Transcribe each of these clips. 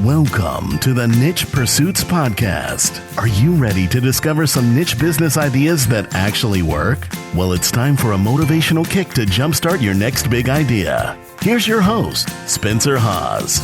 Welcome to the Niche Pursuits Podcast. Are you ready to discover some niche business ideas that actually work? Well, it's time for a motivational kick to jumpstart your next big idea. Here's your host, Spencer Haas.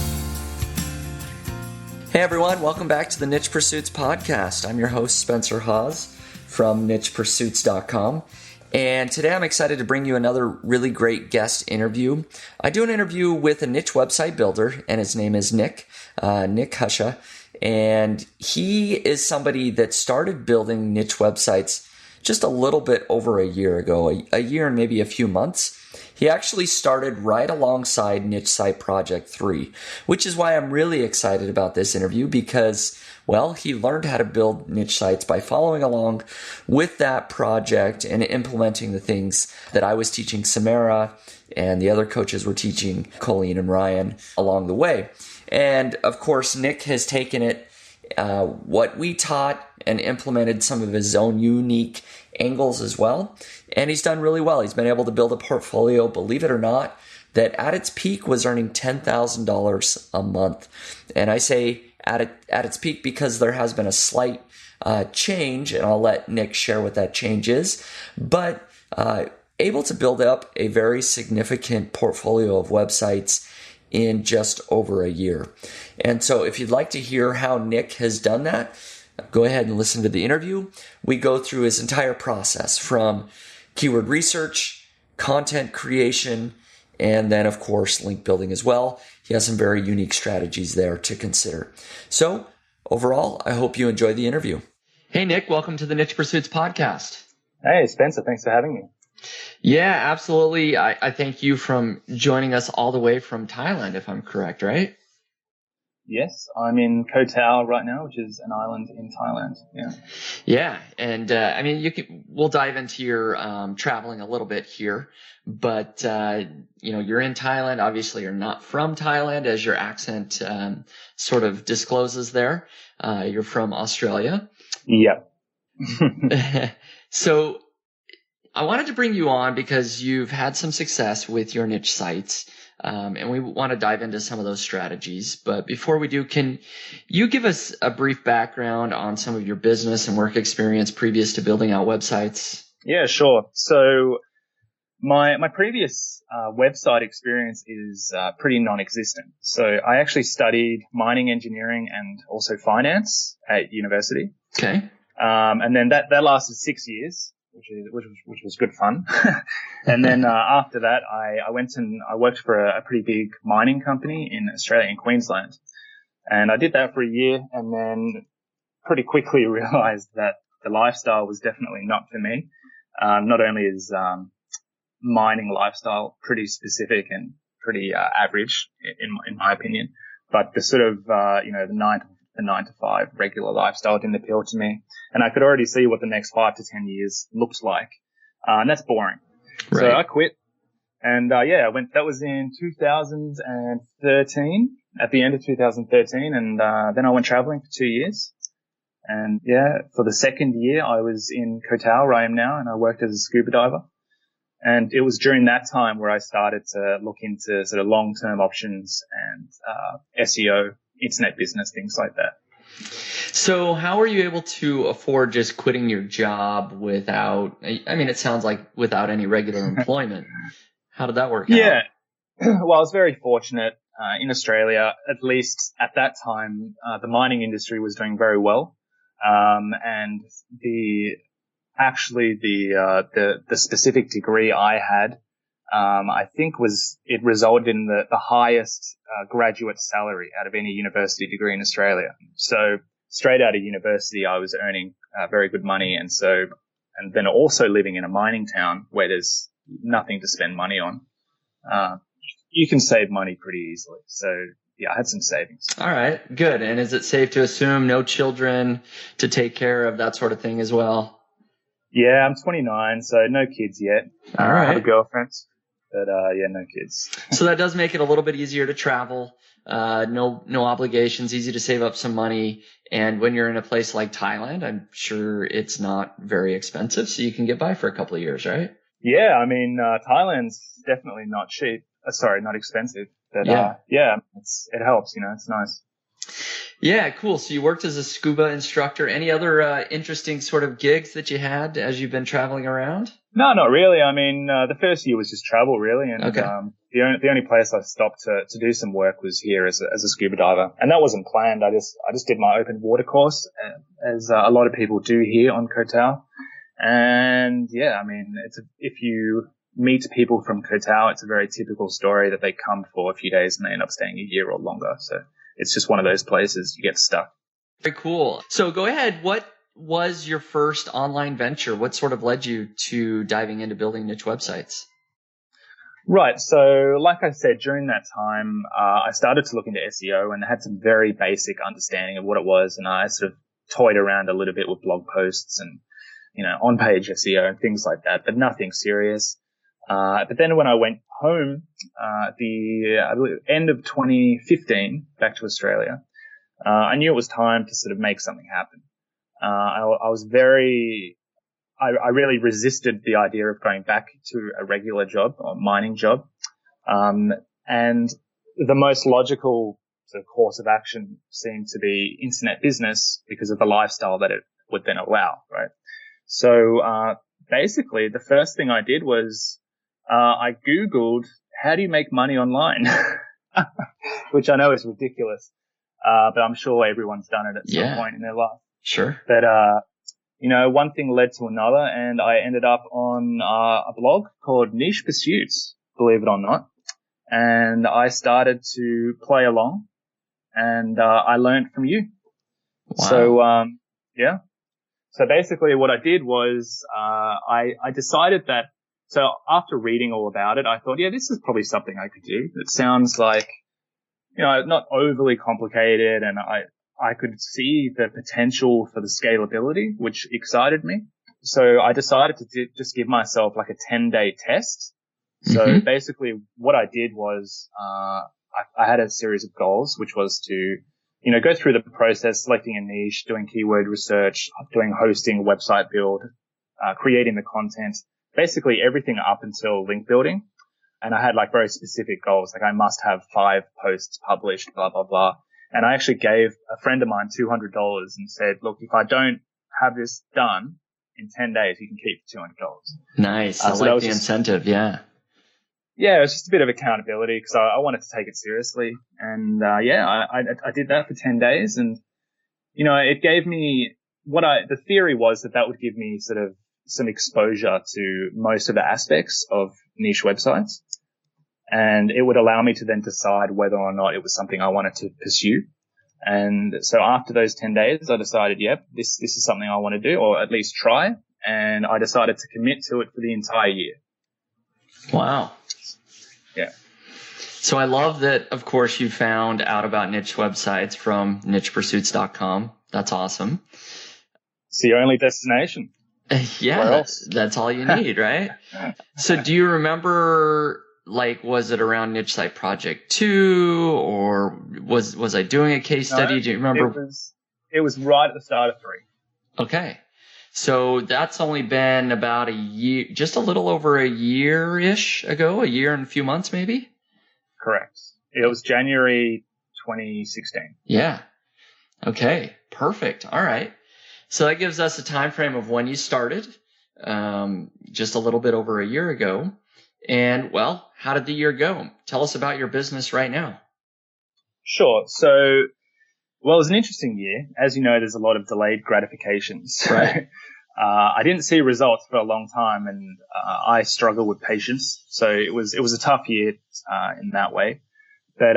Hey everyone, welcome back to the Niche Pursuits Podcast. I'm your host, Spencer Haas from nichepursuits.com. And today I'm excited to bring you another really great guest interview. I do an interview with a niche website builder, and his name is Nick Hasche. And he is somebody that started building niche websites just a little bit over a year ago, a year and maybe a few months. He actually started right alongside Niche Site Project 3, which is why I'm really excited about this interview because, well, he learned how to build niche sites by following along with that project and implementing the things that I was teaching Samara and the other coaches were teaching Colleen and Ryan along the way. And of course, Nick has taken it, what we taught, and implemented some of his own unique angles as well. And he's done really well. He's been able to build a portfolio, believe it or not, that at its peak was earning $10,000 a month. And I say at its peak because there has been a slight change, and I'll let Nick share what that change is. But able to build up a very significant portfolio of websites in just over a year. And so if you'd like to hear how Nick has done that, go ahead and listen to the interview. We go through his entire process from keyword research, content creation, and then, of course, link building as well. He has some very unique strategies there to consider. So overall, I hope you enjoy the interview. Hey, Nick, welcome to the Niche Pursuits Podcast. Hey, Spencer, thanks for having me. Yeah, absolutely. I thank you from joining us all the way from Thailand, if I'm correct, right? Yes, I'm in Koh Tao right now, which is an island in Thailand. Yeah, and I mean, we'll dive into your traveling a little bit here, but you're in Thailand. Obviously, you're not from Thailand, as your accent sort of discloses there. You're from Australia. Yep. So I wanted to bring you on because you've had some success with your niche sites. And we want to dive into some of those strategies. But before we do, can you give us a brief background on some of your business and work experience previous to building out websites? Yeah, sure. So my previous website experience is pretty non-existent. So I actually studied mining engineering and also finance at university. Okay. And then that lasted 6 years. Which was good fun. And then after that, I went and I worked for a pretty big mining company in Australia, in Queensland. And I did that for a year and then pretty quickly realized that the lifestyle was definitely not for me. Not only is mining lifestyle pretty specific and pretty average in my opinion, but the sort of the 9 to 5 regular lifestyle didn't appeal to me. And I could already see what the next 5 to 10 years looked like. And that's boring. Right. So I quit. And I went, that was in 2013, at the end of 2013. And then I went traveling for 2 years. And for the second year, I was in Koh Tao, where I am now, and I worked as a scuba diver. And it was during that time where I started to look into sort of long-term options and SEO, internet business, things like that. So how were you able to afford just quitting your job without, I mean, it sounds like without any regular employment. How did that work out? Yeah. Well, I was very fortunate in Australia, at least at that time, the mining industry was doing very well. And the specific degree I had, I think it resulted in the highest graduate salary out of any university degree in Australia. So straight out of university, I was earning very good money. And then also living in a mining town where there's nothing to spend money on. You can save money pretty easily. So I had some savings. All right, good. And is it safe to assume no children to take care of, that sort of thing as well? Yeah, I'm 29, so no kids yet. All right. I have a girlfriend. But no kids. So that does make it a little bit easier to travel. No obligations, easy to save up some money. And when you're in a place like Thailand, I'm sure it's not very expensive, so you can get by for a couple of years, right? Yeah, I mean, Thailand's definitely not cheap. Not expensive. But it helps, it's nice. Yeah, cool. So you worked as a scuba instructor. Any other interesting sort of gigs that you had as you've been traveling around? No, not really. I mean, the first year was just travel, really, and Okay. the only place I stopped to do some work was here as a scuba diver, and that wasn't planned. I just did my open water course, as a lot of people do here on Koh Tao, and yeah, I mean, if you meet people from Koh Tao, it's a very typical story that they come for a few days and they end up staying a year or longer. So it's just one of those places you get stuck. Very cool. So go ahead. What was your first online venture? What sort of led you to diving into building niche websites? Right. So like I said, during that time, I started to look into SEO and had some very basic understanding of what it was. And I sort of toyed around a little bit with blog posts and, on-page SEO and things like that, but nothing serious. But then when I went home, at the I believe, end of 2015, back to Australia, I knew it was time to sort of make something happen. I really resisted the idea of going back to a regular job or mining job. And the most logical sort of course of action seemed to be internet business because of the lifestyle that it would then allow, right? So, basically the first thing I did was, I Googled, how do you make money online? Which I know is ridiculous. But I'm sure everyone's done it at some point in their life. Sure. But, one thing led to another, and I ended up on a blog called Niche Pursuits, believe it or not. And I started to play along, and I learned from you. Wow. So, yeah. So basically what I did was I decided that, so after reading all about it, I thought, yeah, this is probably something I could do. It sounds like, not overly complicated, and I could see the potential for the scalability, which excited me. So I decided to just give myself like a 10-day test. So basically what I did was, I had a series of goals, which was to, go through the process, selecting a niche, doing keyword research, doing hosting, website build, creating the content, basically everything up until link building. And I had like very specific goals, like I must have 5 posts published, blah, blah, blah. And I actually gave a friend of mine $200 and said, look, if I don't have this done in 10 days, you can keep $200. Nice. I like the incentive. Yeah. Yeah, it was just a bit of accountability because I wanted to take it seriously. And, I did that for 10 days. And, it gave me the theory was that would give me sort of some exposure to most of the aspects of niche websites. And it would allow me to then decide whether or not it was something I wanted to pursue. And so after those 10 days, I decided, yep, this is something I want to do, or at least try. And I decided to commit to it for the entire year. Wow. Yeah. So I love that, of course, you found out about niche websites from nichepursuits.com. That's awesome. It's the only destination. Yeah, that's all you need, right? So do you remember, was it around Niche Site Project 2, or was I doing a case study? Do you remember? It was right at the start of 3. Okay. So that's only been about a year, just a little over a year-ish ago, a year and a few months maybe? Correct. It was January 2016. Yeah. Okay. Perfect. All right. So that gives us a time frame of when you started, just a little bit over a year ago. And, well, how did the year go? Tell us about your business right now. Sure. So, well, it was an interesting year. As you know, there's a lot of delayed gratifications. Right. I didn't see results for a long time, and I struggle with patience. So it was a tough year in that way. But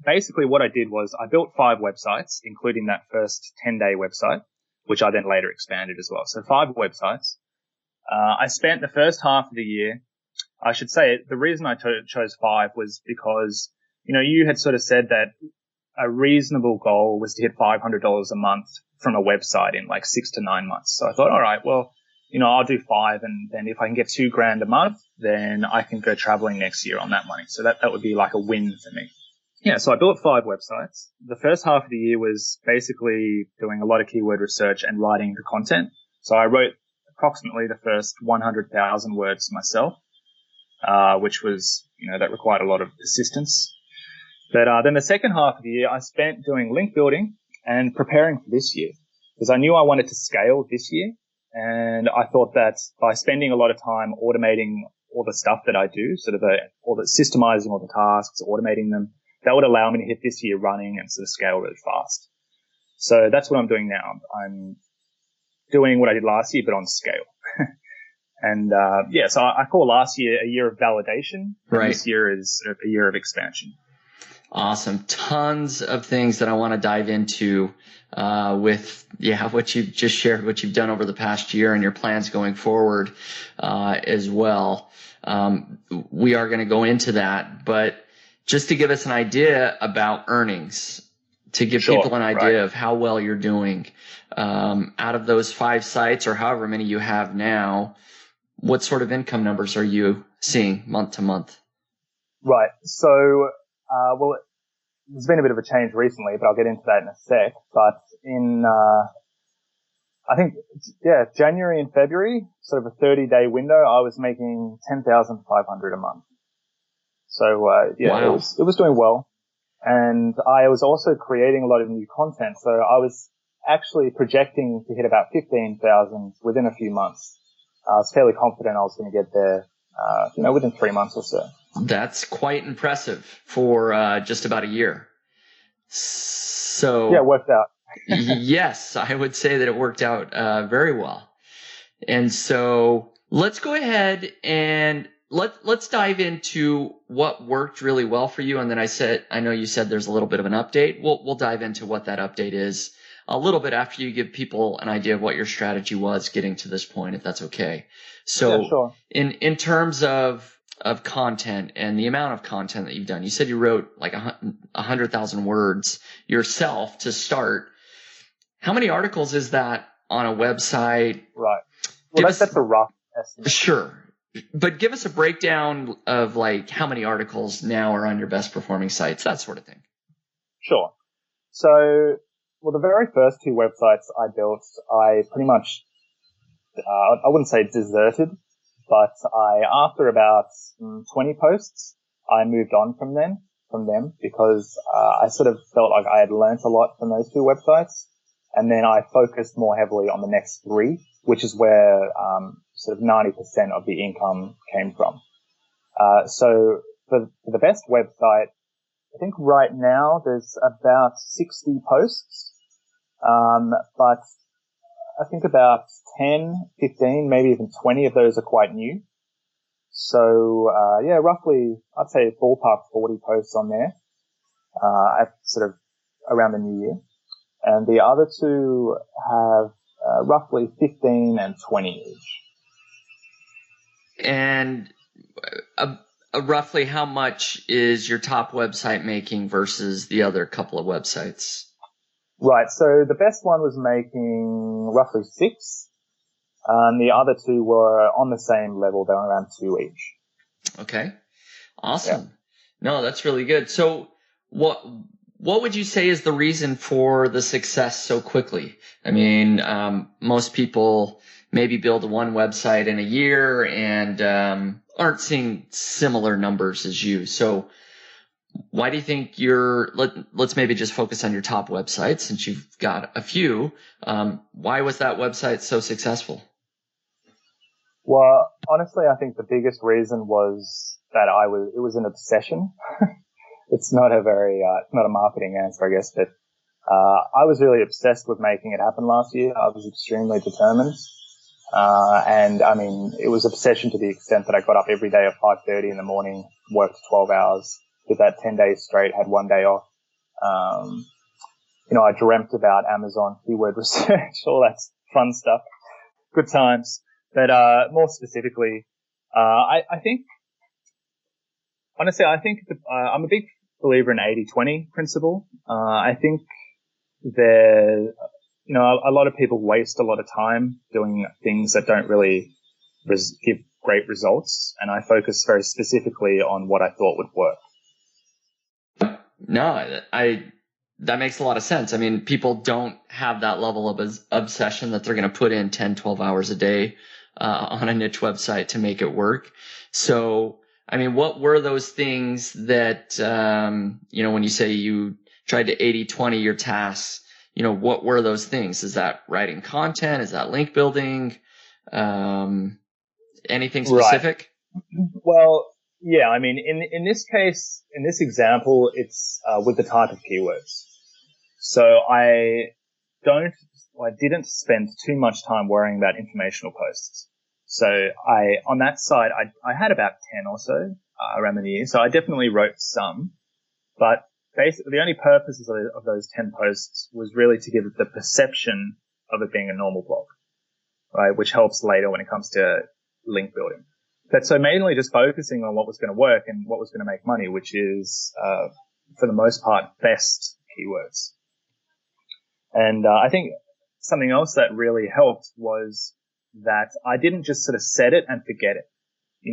basically what I did was I built 5 websites, including that first 10-day website, which I then later expanded as well. So 5 websites. I spent the first half of the year, I should say the reason I chose 5 was because, you had sort of said that a reasonable goal was to hit $500 a month from a website in like 6 to 9 months. So I thought, all right, well, I'll do 5, and then if I can get $2,000 a month, then I can go traveling next year on that money. So that would be like a win for me. Yeah, so I built 5 websites. The first half of the year was basically doing a lot of keyword research and writing the content. So I wrote approximately the first 100,000 words myself, which was, that required a lot of persistence. But then the second half of the year, I spent doing link building and preparing for this year because I knew I wanted to scale this year. And I thought that by spending a lot of time automating all the stuff that I do, sort of all the systemizing all the tasks, automating them, that would allow me to hit this year running and sort of scale really fast. So that's what I'm doing now. I'm doing what I did last year, but on scale. And so I call last year a year of validation. Right. This year is a year of expansion. Awesome. Tons of things that I want to dive into with what you've just shared, what you've done over the past year and your plans going forward as well. We are going to go into that, but just to give us an idea about earnings, to give people an idea of how well you're doing out of those 5 sites or however many you have now, what sort of income numbers are you seeing month to month? Right. So, there's been a bit of a change recently, but I'll get into that in a sec. But in, I think, January and February, sort of a 30-day window, I was making $10,500 a month. So, wow. It was doing well. And I was also creating a lot of new content. So I was actually projecting to hit about 15,000 within a few months. I was fairly confident I was going to get there, within 3 months or so. That's quite impressive for just about a year. So yeah, it worked out. Yes, I would say that it worked out very well. And so let's go ahead and let's dive into what worked really well for you. And then I know you said there's a little bit of an update. We'll dive into what that update is a little bit after you give people an idea of what your strategy was getting to this point, if that's okay. So yeah, sure. in terms of content and the amount of content that you've done, you said you wrote like 100,000 words yourself to start. How many articles is that on a website? Right. Well, that's a rough estimate. Sure. But give us a breakdown of like how many articles now are on your best performing sites, that sort of thing. Sure. So, the very first 2 websites I built, I pretty much, I wouldn't say deserted, but after about 20 posts, I moved on from them because I sort of felt like I had learnt a lot from those 2 websites. And then I focused more heavily on the next 3, which is where sort of 90% of the income came from. So for the best website, I think right now there's about 60 posts. But I think about 10, 15, maybe even 20 of those are quite new. So, roughly, I'd say ballpark 40 posts on there, at sort of around the new year. And the other 2 have, roughly 15 and 20 each. And roughly how much is your top website making versus the other couple of websites? Right. So the best one was making roughly 6. And the other 2 were on the same level. They were around 2 each. Okay. Awesome. Yeah. No, that's really good. So what would you say is the reason for the success so quickly? I mean, most people maybe build one website in a year and aren't seeing similar numbers as you. So why do you think let's maybe just focus on your top website since you've got a few. Why was that website so successful? Well, honestly, I think the biggest reason was that it was an obsession. It's not it's not a marketing answer, I guess, but, I was really obsessed with making it happen last year. I was extremely determined. And I mean, it was obsession to the extent that I got up every day at 5:30 in the morning, worked 12 hours, did that 10 days straight, had 1 day off. I dreamt about Amazon keyword research, all that fun stuff. Good times. But, more specifically, I think, honestly, I'm a big believer in 80-20 principle. I think a lot of people waste a lot of time doing things that don't really give great results. And I focus very specifically on what I thought would work. No, that makes a lot of sense. I mean, people don't have that level of obsession that they're going to put in 10, 12 hours a day on a niche website to make it work. So I mean, what were those things that, when you say you tried to 80/20 your tasks, what were those things? Is that writing content? Is that link building? Anything specific? Right. Well, yeah, I mean, in this case, in this example, it's with the type of keywords. So I didn't spend too much time worrying about informational posts. So on that side, I had about 10 or so around the year. So I definitely wrote some, but basically the only purposes of those 10 posts was really to give it the perception of it being a normal blog, right? Which helps later when it comes to link building. But so mainly just focusing on what was going to work and what was going to make money, which is, for the most part, best keywords. And I think something else that really helped was that I didn't just sort of set it and forget it.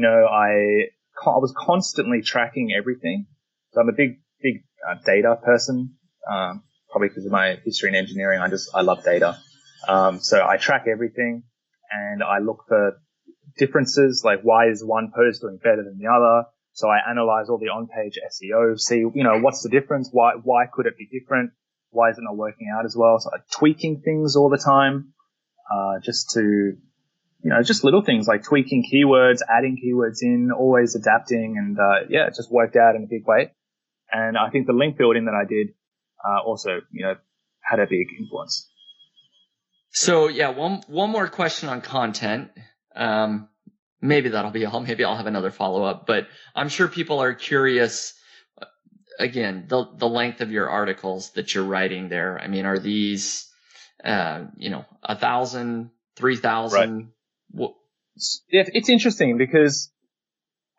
I was constantly tracking everything. So I'm a big data person, probably because of my history in engineering. I love data. So I track everything and I look for differences, like why is one post doing better than the other? So I analyze all the on-page SEO, see, what's the difference? Why could it be different? Why is it not working out as well? So I'm tweaking things all the time, just to, just little things like tweaking keywords, adding keywords in, always adapting. And, it just worked out in a big way. And I think the link building that I did, also, had a big influence. So yeah, one more question on content. Maybe that'll be all. Maybe I'll have another follow-up, but I'm sure people are curious. Again, the length of your articles that you're writing there. I mean, are these, 1,000, 3,000? Right. It's interesting because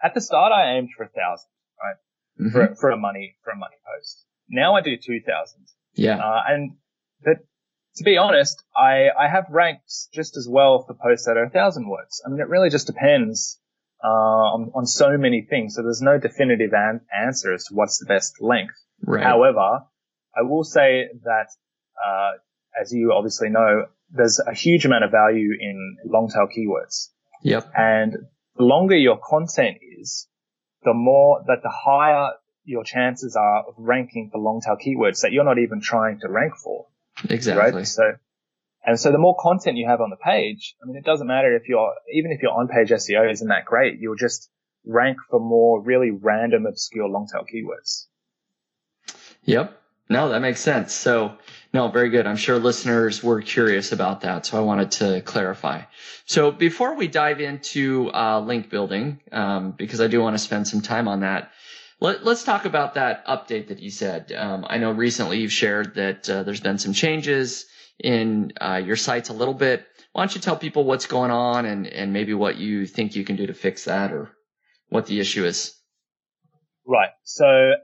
at the start I aimed for 1,000, right? Mm-hmm. For a money post. Now I do 2,000. Yeah. But to be honest, I have ranked just as well for posts that are 1,000 words. I mean, it really just depends on so many things. So there's no definitive answer as to what's the best length. Right. However, I will say that, as you obviously know, there's a huge amount of value in long tail keywords. Yep. And the longer your content is, the higher your chances are of ranking for long tail keywords that you're not even trying to rank for. Exactly. Right? So the more content you have on the page, I mean, it doesn't matter even if your on-page SEO isn't that great, you'll just rank for more really random, obscure long-tail keywords. Yep. No, that makes sense. So, no, very good. I'm sure listeners were curious about that, so I wanted to clarify. So before we dive into link building, because I do want to spend some time on that, let's talk about that update that you said. I know recently you've shared that there's been some changes in your sites a little bit. Why don't you tell people what's going on and maybe what you think you can do to fix that or what the issue is? Right. So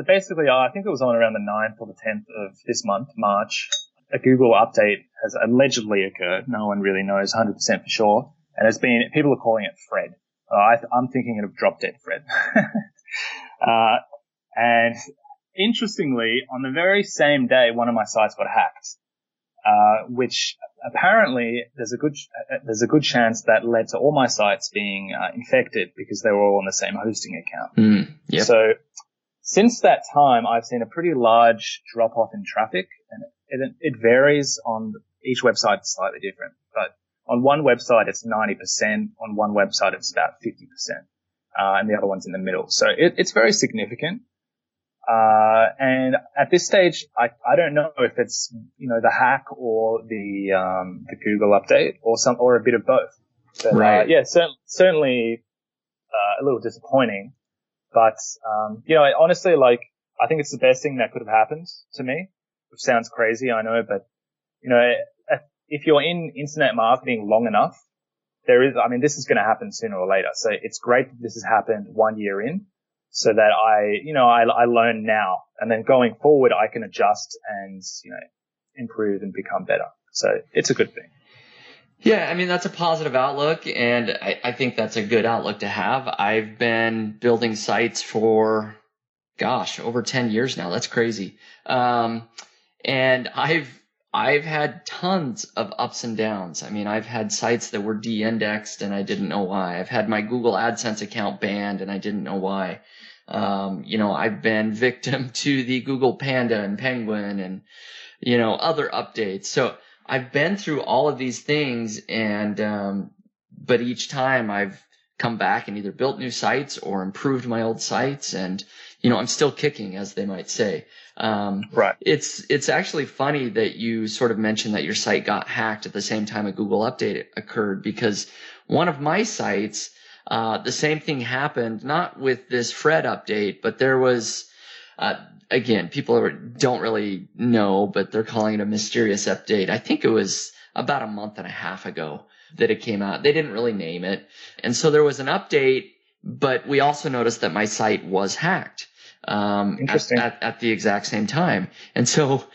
basically, I think it was on around the 9th or the 10th of this month, March, a Google update has allegedly occurred. No one really knows 100% for sure. And people are calling it Fred. I'm thinking of Drop Dead Fred. And interestingly, on the very same day, one of my sites got hacked, which apparently there's a good chance that led to all my sites being infected because they were all on the same hosting account. Yep. So since that time, I've seen a pretty large drop off in traffic, and it varies on each website. It's slightly different, but on one website it's 90%, on one website it's about 50%. And the other one's in the middle. So it's very significant. And at this stage, I don't know if it's, the hack or the Google update or a bit of both. But, right. Certainly, a little disappointing. But, honestly, I think it's the best thing that could have happened to me, which sounds crazy, I know, but, if you're in internet marketing long enough, this is going to happen sooner or later. So it's great that this has happened 1 year in so that I learn now, and then going forward, I can adjust and, improve and become better. So it's a good thing. Yeah. I mean, that's a positive outlook, and I think that's a good outlook to have. I've been building sites for, over 10 years now. That's crazy. And I've had tons of ups and downs. I mean, I've had sites that were de-indexed and I didn't know why. I've had my Google AdSense account banned and I didn't know why. I've been victim to the Google Panda and Penguin and, other updates. So I've been through all of these things but each time I've come back and either built new sites or improved my old sites and, I'm still kicking, as they might say. Right. It's actually funny that you sort of mentioned that your site got hacked at the same time a Google update occurred, because one of my sites, the same thing happened, not with this Fred update, but there was, again, people don't really know, but they're calling it a mysterious update. I think it was about a month and a half ago that it came out. They didn't really name it. And so there was an update, but we also noticed that my site was hacked. Interesting. At the exact same time. And so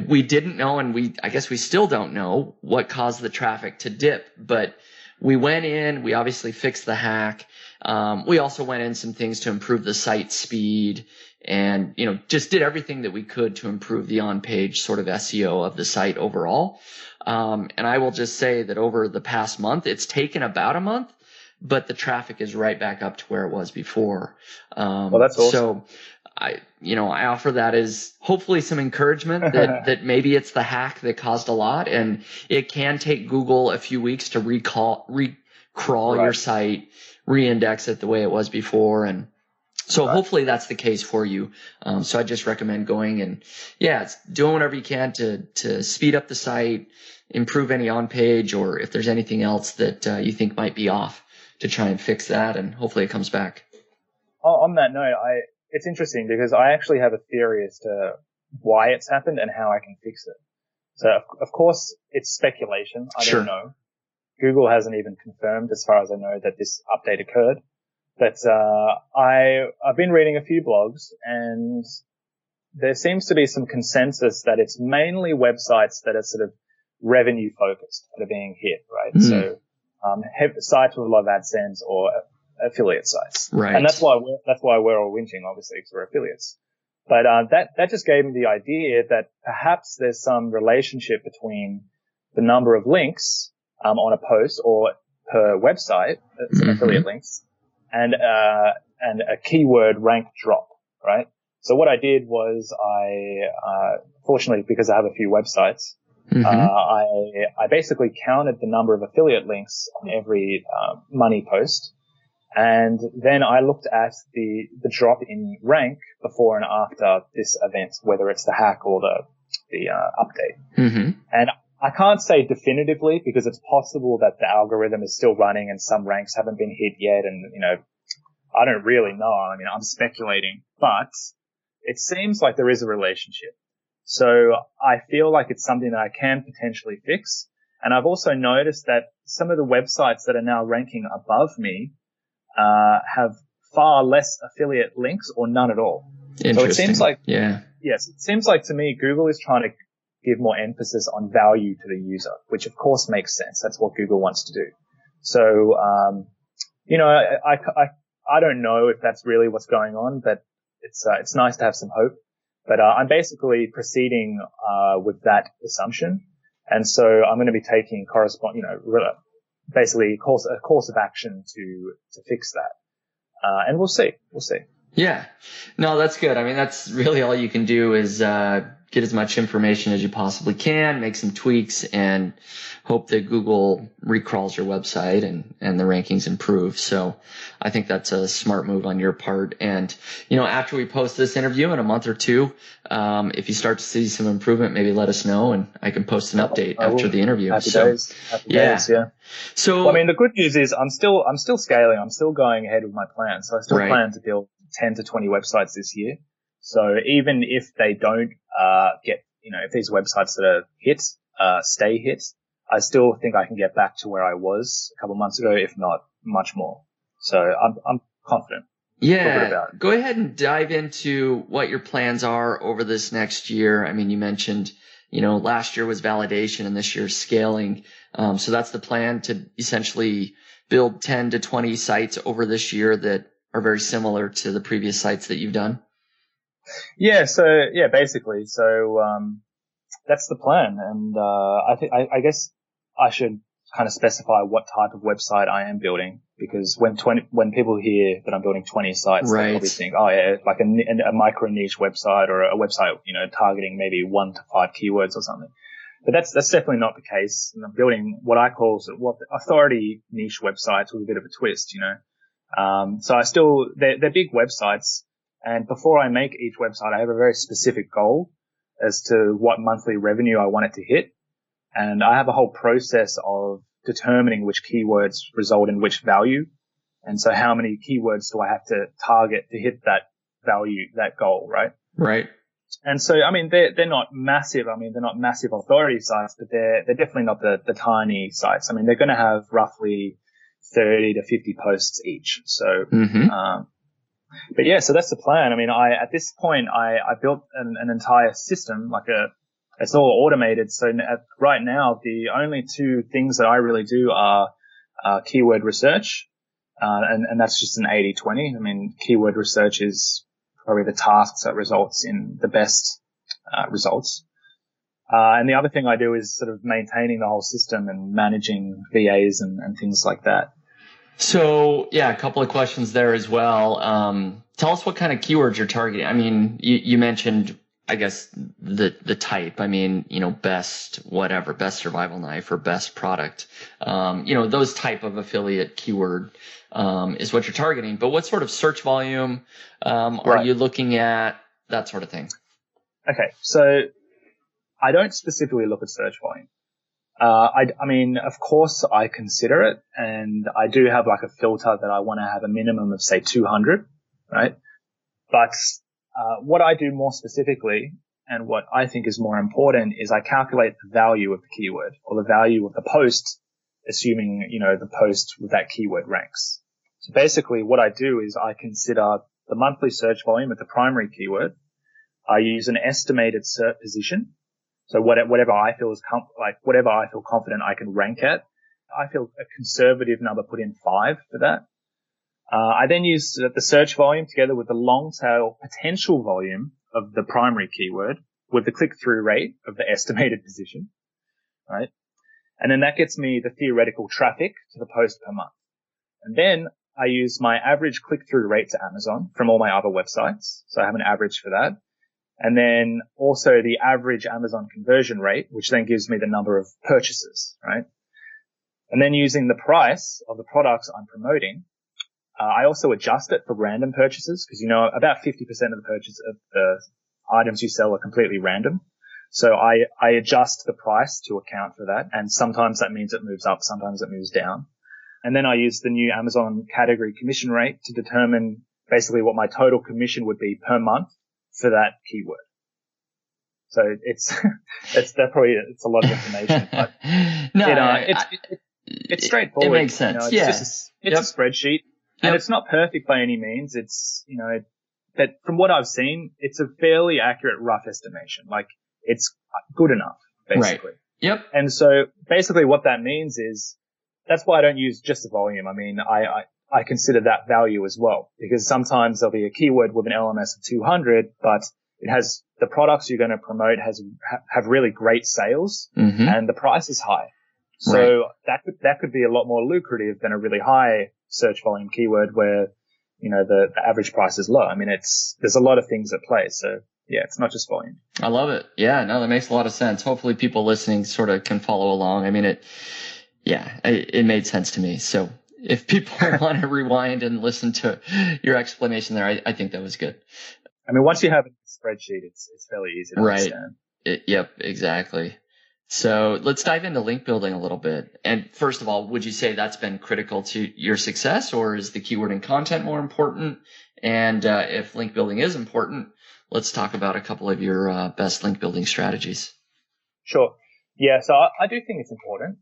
we didn't know, and I guess we still don't know what caused the traffic to dip, but we went in, we obviously fixed the hack. We also went in some things to improve the site speed and, just did everything that we could to improve the on-page sort of SEO of the site overall. And I will just say that over the past month, it's taken about a month, but the traffic is right back up to where it was before. Well, that's awesome. So I offer that as hopefully some encouragement that maybe it's the hack that caused a lot, and it can take Google a few weeks to recrawl your site, reindex it the way it was before. And so hopefully that's the case for you. So I just recommend going and doing whatever you can to speed up the site, improve any on page, or if there's anything else that you think might be off, to try and fix that, and hopefully it comes back. On that note, it's interesting because I actually have a theory as to why it's happened and how I can fix it. So of course it's speculation. I don't know. Google hasn't even confirmed, as far as I know, that this update occurred. But I've been reading a few blogs, and there seems to be some consensus that it's mainly websites that are sort of revenue focused that are being hit, right? Mm. So sites with a lot of AdSense or affiliate sites, right? And that's why we're all whinging, obviously, because we're affiliates. But that just gave me the idea that perhaps there's some relationship between the number of links on a post or per website, some affiliate links, and a keyword rank drop, right? So what I did was fortunately, because I have a few websites, I basically counted the number of affiliate links on every money post, and then I looked at the drop in rank before and after this event, whether it's the hack or the update. And I can't say definitively, because it's possible that the algorithm is still running and some ranks haven't been hit yet, and I don't really know. I mean, I'm speculating, but it seems like there is a relationship. So I feel like it's something that I can potentially fix. And I've also noticed that some of the websites that are now ranking above me have far less affiliate links or none at all. So it seems like, yes, it seems like to me Google is trying to give more emphasis on value to the user, which of course makes sense. That's what Google wants to do. So, I don't know if that's really what's going on, but it's nice to have some hope. But I'm basically proceeding with that assumption, and so I'm going to be taking basically a course of action to fix that, and we'll see. Yeah, no, that's good. I mean, that's really all you can do is get as much information as you possibly can, make some tweaks, and hope that Google recrawls your website and the rankings improve. So I think that's a smart move on your part. And, after we post this interview in a month or two, if you start to see some improvement, maybe let us know and I can post an update after the interview. Happy days, yeah. So, well, I mean, the good news is I'm still scaling. I'm still going ahead with my plan. So I still plan to build 10 to 20 websites this year. So even if they don't if these websites that are hit stay hit, I still think I can get back to where I was a couple months ago, if not much more. So I'm confident. Yeah, go ahead and dive into what your plans are over this next year. I mean, you mentioned, last year was validation and this year's scaling. So that's the plan, to essentially build 10 to 20 sites over this year that are very similar to the previous sites that you've done. Yeah. So basically. So, that's the plan. And I guess I should kind of specify what type of website I am building, because when people hear that I'm building 20 sites, Right. they probably think, oh yeah, like a micro niche website, or a website, targeting maybe 1 to 5 keywords or something. But that's definitely not the case. And I'm building what I call sort of authority niche websites with a bit of a twist, So they're big websites. And before I make each website, I have a very specific goal as to what monthly revenue I want it to hit. And I have a whole process of determining which keywords result in which value. And so how many keywords do I have to target to hit that value, that goal, right? Right. And so, I mean, they're not massive. I mean, they're not massive authority sites, but they're definitely not the tiny sites. I mean, they're going to have roughly 30 to 50 posts each. So, but yeah, so that's the plan. I mean, at this point, I built an entire system, it's all automated. So right now, the only two things that I really do are keyword research, and that's just an 80-20. I mean, keyword research is probably the tasks that results in the best results. And the other thing I do is sort of maintaining the whole system and managing VAs and things like that. So, yeah, a couple of questions there as well. Tell us what kind of keywords you're targeting. I mean, you mentioned, I guess, the type. I mean, best whatever, best survival knife or best product. Those type of affiliate keyword is what you're targeting. But what sort of search volume are you looking at? That sort of thing. Okay, so I don't specifically look at search volume. I mean, of course I consider it, and I do have like a filter that I want to have a minimum of, say, 200, right? But what I do more specifically, and what I think is more important, is I calculate the value of the keyword, or the value of the post, assuming, the post with that keyword ranks. So basically what I do is I consider the monthly search volume of the primary keyword. I use an estimated SERP position. So whatever I feel whatever I feel confident I can rank at, I feel a conservative number, put in 5 for that. I then use the search volume together with the long tail potential volume of the primary keyword with the click-through rate of the estimated position, right? And then that gets me the theoretical traffic to the post per month. And then I use my average click-through rate to Amazon from all my other websites. So I have an average for that. And then also the average Amazon conversion rate, which then gives me the number of purchases, right? And then using the price of the products I'm promoting, I also adjust it for random purchases, because, about 50% of the items you sell are completely random. So I adjust the price to account for that. And sometimes that means it moves up, sometimes it moves down. And then I use the new Amazon category commission rate to determine basically what my total commission would be per month for that keyword. So it's a lot of information, but it's straightforward. It makes sense. It's a spreadsheet, and it's not perfect by any means. It's, but from what I've seen, it's a fairly accurate rough estimation. Like, it's good enough, basically. Right. Yep. And so basically what that means is, that's why I don't use just the volume. I mean, I consider that value as well, because sometimes there'll be a keyword with an LMS of 200, but it has the products you're going to promote have really great sales, and the price is high. So that could be a lot more lucrative than a really high search volume keyword where, the average price is low. I mean, there's a lot of things at play. So yeah, it's not just volume. I love it. Yeah, no, that makes a lot of sense. Hopefully people listening sort of can follow along. I mean, it made sense to me. So if people want to rewind and listen to your explanation there, I think that was good. I mean, once you have a spreadsheet, it's fairly easy to understand. Yep, exactly. So let's dive into link building a little bit. And first of all, would you say that's been critical to your success, or is the keyword and content more important? And if link building is important, let's talk about a couple of your best link building strategies. Sure. Yeah, so I do think it's important.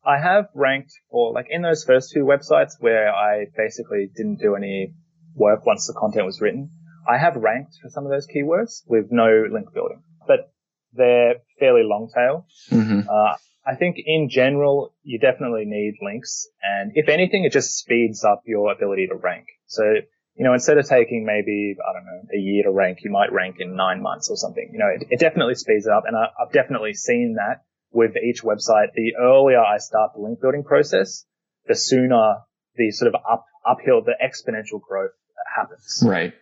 I have ranked for, like, in those first 2 websites where I basically didn't do any work once the content was written, I have ranked for some of those keywords with no link building, but they're fairly long tail. I think in general, you definitely need links. And if anything, it just speeds up your ability to rank. So instead of taking maybe, I don't know, a year to rank, you might rank in 9 months or something. It definitely speeds it up. And I've definitely seen that with each website. The earlier I start the link building process, the sooner the sort of uphill, the exponential growth happens. Right.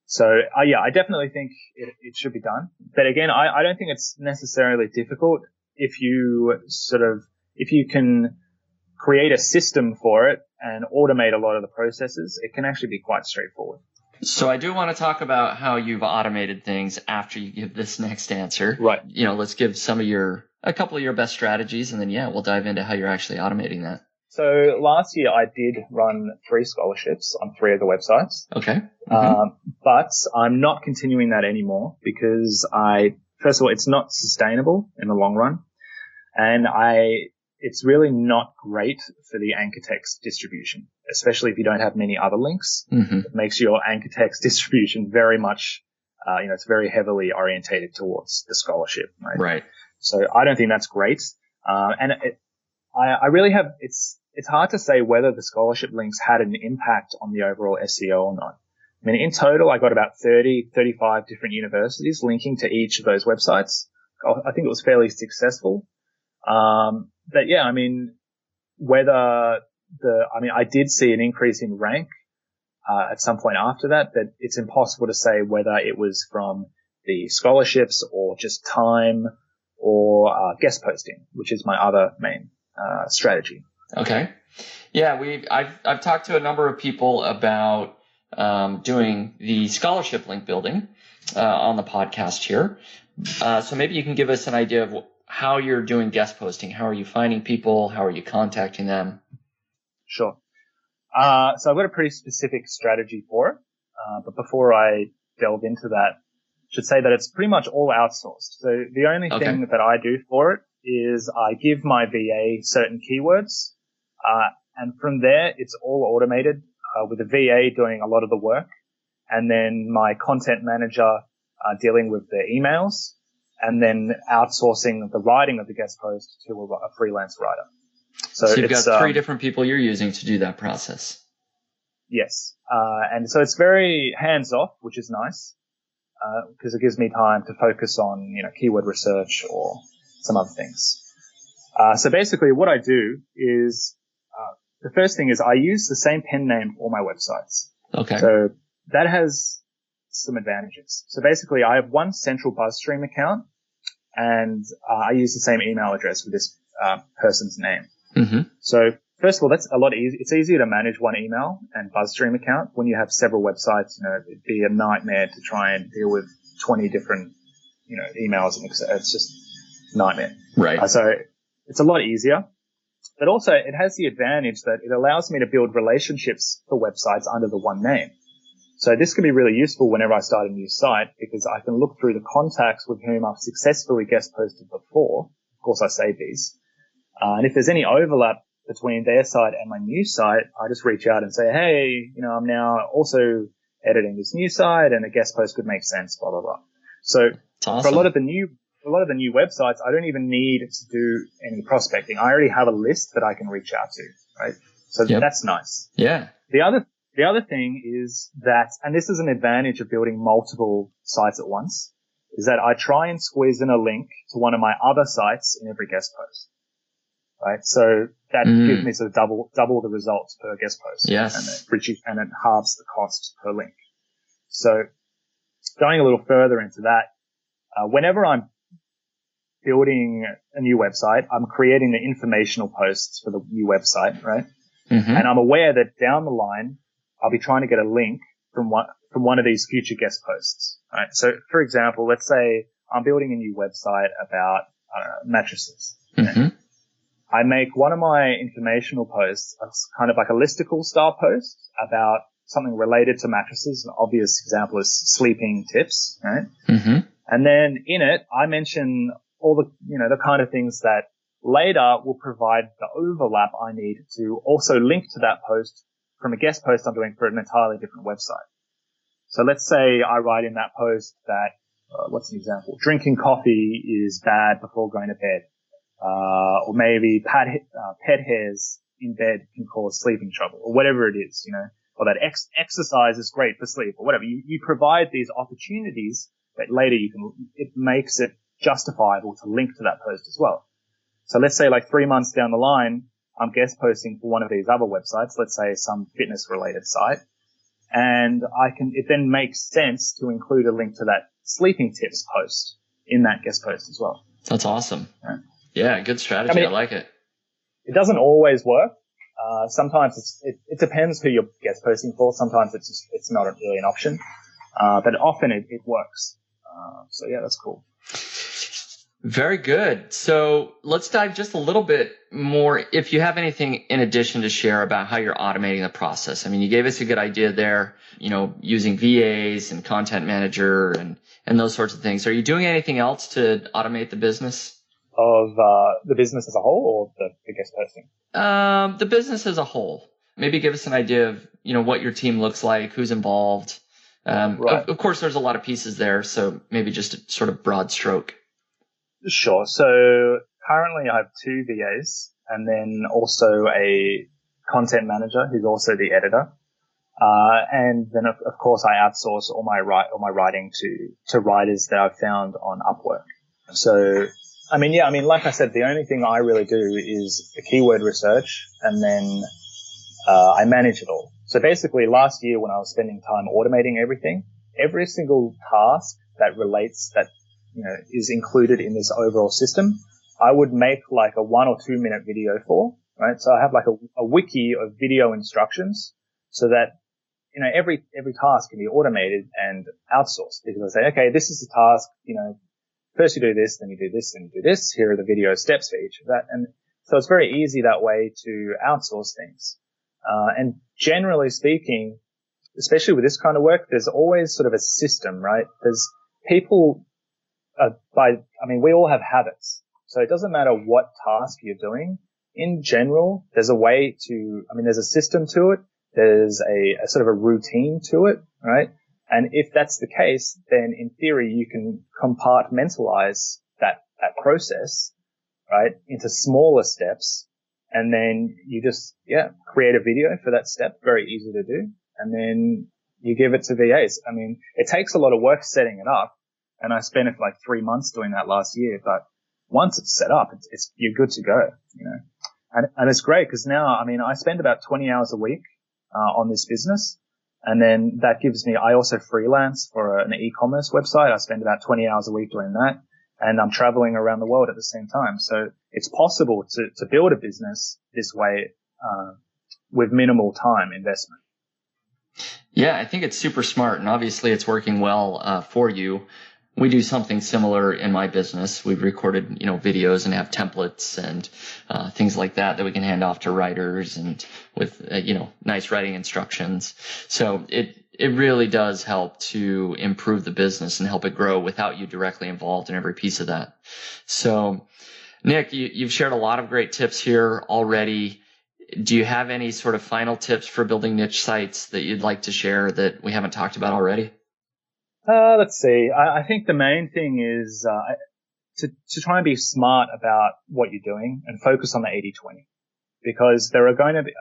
So, I definitely think it should be done. But again, I don't think it's necessarily difficult if you can create a system for it and automate a lot of the processes. It can actually be quite straightforward. So I do want to talk about how you've automated things after you give this next answer. Right. Let's give a couple of your best strategies, and then, we'll dive into how you're actually automating that. So last year I did run 3 scholarships on 3 of the websites. Okay. But I'm not continuing that anymore because first of all, it's not sustainable in the long run. And it's really not great for the anchor text distribution, especially if you don't have many other links. Mm-hmm. It makes your anchor text distribution very much, it's very heavily orientated towards the scholarship, right? Right. So I don't think that's great. And I really have, it's hard to say whether the scholarship links had an impact on the overall SEO or not. I mean, in total, I got about 35 different universities linking to each of those websites. I think it was fairly successful. But yeah, I mean, I did see an increase in rank, at some point after that, but it's impossible to say whether it was from the scholarships or just time or, guest posting, which is my other main, strategy. Okay. Yeah, I've talked to a number of people about, doing the scholarship link building, on the podcast here. So maybe you can give us an idea of how you're doing guest posting. How are you finding people? How are you contacting them? Sure. So I've got a pretty specific strategy for it. But before I delve into that, I should say that it's pretty much all outsourced. So the only thing that I do for it is I give my VA certain keywords. And from there, it's all automated, with the VA doing a lot of the work. And then my content manager, dealing with the emails, and then outsourcing the writing of the guest post to a freelance writer. So you've got 3 different people you're using to do that process. Yes. And so it's very hands off, which is nice, because it gives me time to focus on, keyword research or some other things. So basically what I do is, the first thing is I use the same pen name for all my websites. Okay. So that has some advantages. So basically I have one central BuzzStream account, and I use the same email address for this person's name. Mm-hmm. So first of all, that's a lot easier. It's easier to manage one email and BuzzStream account. When you have several websites, it'd be a nightmare to try and deal with 20 different, emails, and it's just a nightmare. Right. So it's a lot easier. But also it has the advantage that it allows me to build relationships for websites under the one name. So this can be really useful whenever I start a new site, because I can look through the contacts with whom I've successfully guest posted before. Of course, I save these. And if there's any overlap between their site and my new site, I just reach out and say, hey, I'm now also editing this new site and a guest post could make sense, blah, blah, blah. So awesome. For a lot of the new websites, I don't even need to do any prospecting. I already have a list that I can reach out to, right? So That's nice. Yeah. The other thing is that, and this is an advantage of building multiple sites at once, is that I try and squeeze in a link to one of my other sites in every guest post, right? So that gives me sort of double the results per guest post. Yes. And it halves the cost per link. So going a little further into that, whenever I'm building a new website, I'm creating the informational posts for the new website, right? Mm-hmm. And I'm aware that down the line, I'll be trying to get a link from one of these future guest posts, right? So, for example, let's say I'm building a new website about mattresses. Mm-hmm. I make one of my informational posts kind of like a listicle style post about something related to mattresses. An obvious example is sleeping tips, right? Mm-hmm. And then in it, I mention all the, the kind of things that later will provide the overlap I need to also link to that post from a guest post I'm doing for an entirely different website. So let's say I write in that post that, what's an example? Drinking coffee is bad before going to bed. Or maybe pet hairs in bed can cause sleeping trouble, or whatever it is, or that exercise is great for sleep or whatever. You provide these opportunities that later it makes it justifiable to link to that post as well. So let's say like 3 months down the line, I'm guest posting for one of these other websites, let's say some fitness related site, and it then makes sense to include a link to that sleeping tips post in that guest post as well. That's awesome. Yeah, good strategy. I like it. It doesn't always work. Sometimes it depends who you're guest posting for. Sometimes it's not really an option. But often it works. So yeah, that's cool. Very good. So let's dive just a little bit more. If you have anything in addition to share about how you're automating the process. I mean, you gave us a good idea there, using VAs and content manager and those sorts of things. Are you doing anything else to automate the business? Of the business as a whole, or the guest posting? The business as a whole. Maybe give us an idea of, what your team looks like, who's involved. Right. Of course, there's a lot of pieces there, so maybe just a sort of broad stroke. Sure. So currently I have 2 VAs and then also a content manager who's also the editor. And then of course I outsource all my writing to writers that I've found on Upwork. So, like I said, the only thing I really do is the keyword research, and then I manage it all. So basically last year when I was spending time automating everything, every single task that is included in this overall system, I would make like a 1 or 2 minute video for, right? So I have like a wiki of video instructions so that, every task can be automated and outsourced, because I say, okay, this is the task, first you do this, then you do this, then you do this. Here are the video steps for each of that. And so it's very easy that way to outsource things. And generally speaking, especially with this kind of work, there's always sort of a system, right? There's people, we all have habits. So it doesn't matter what task you're doing. In general, there's a way to, there's a system to it. There's a sort of a routine to it, right? And if that's the case, then in theory, you can compartmentalize that process, right, into smaller steps. And then you just, create a video for that step. Very easy to do. And then you give it to VAs. It takes a lot of work setting it up. And I spent it for like 3 months doing that last year. But once it's set up, you're good to go, And it's great because now, I spend about 20 hours a week on this business. And then that gives me, I also freelance for an e-commerce website. I spend about 20 hours a week doing that. And I'm traveling around the world at the same time. So it's possible to build a business this way, with minimal time investment. Yeah, I think it's super smart, and obviously it's working well for you. We do something similar in my business. We've recorded, videos and have templates and things like that we can hand off to writers, and with nice writing instructions. So it really does help to improve the business and help it grow without you directly involved in every piece of that. So, Nick, you've shared a lot of great tips here already. Do you have any sort of final tips for building niche sites that you'd like to share that we haven't talked about already? Let's see. I think the main thing is to try and be smart about what you're doing and focus on the 80-20, because there are going to be,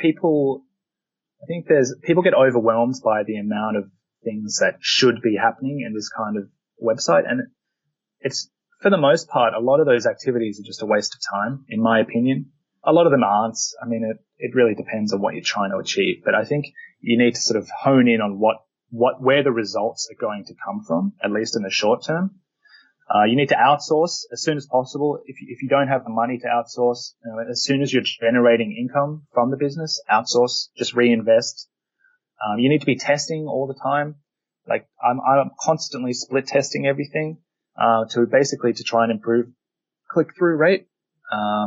people get overwhelmed by the amount of things that should be happening in this kind of website. And it's, for the most part, a lot of those activities are just a waste of time, in my opinion. A lot of them aren't. It really depends on what you're trying to achieve. But I think you need to sort of hone in on where the results are going to come from, at least in the short term. You need to outsource as soon as possible. If you don't have the money to outsource, as soon as you're generating income from the business, outsource, just reinvest. You need to be testing all the time. Like I'm constantly split testing everything, to try and improve click-through rate.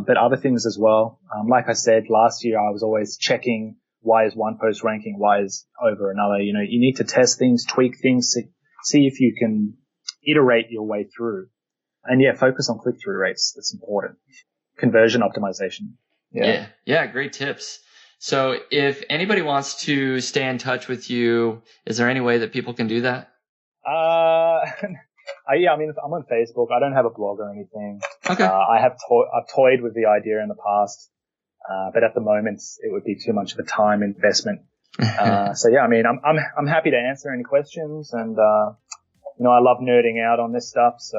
But other things as well. Like I said, last year I was always checking, why is one post ranking, why is over another. You need to test things, tweak things, see if you can iterate your way through. And focus on click-through rates. That's important. Conversion optimization. Yeah, great tips. So if anybody wants to stay in touch with you, is there any way that people can do that? I'm on Facebook. I don't have a blog or anything. Okay. I've toyed with the idea in the past, but at the moment it would be too much of a time investment So yeah, I mean, I'm happy to answer any questions, and I love nerding out on this stuff. So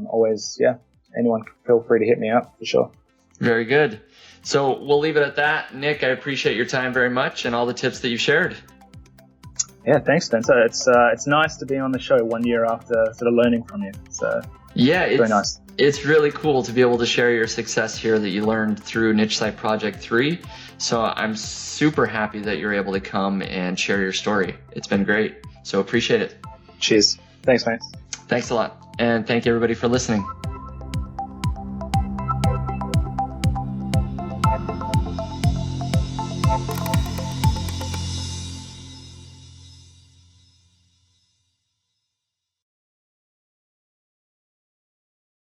always, yeah, anyone feel free to hit me up for sure. Very good. So we'll leave it at that. Nick, I appreciate your time very much and all the tips that you've shared. Yeah, thanks, Spencer. It's nice to be on the show 1 year after sort of learning from you. So yeah, it's very nice. It's really cool to be able to share your success here that you learned through Niche Site Project 3. So I'm super happy that you're able to come and share your story. It's been great. So appreciate it. Cheers. Thanks, mate. Thanks a lot. And thank you everybody for listening.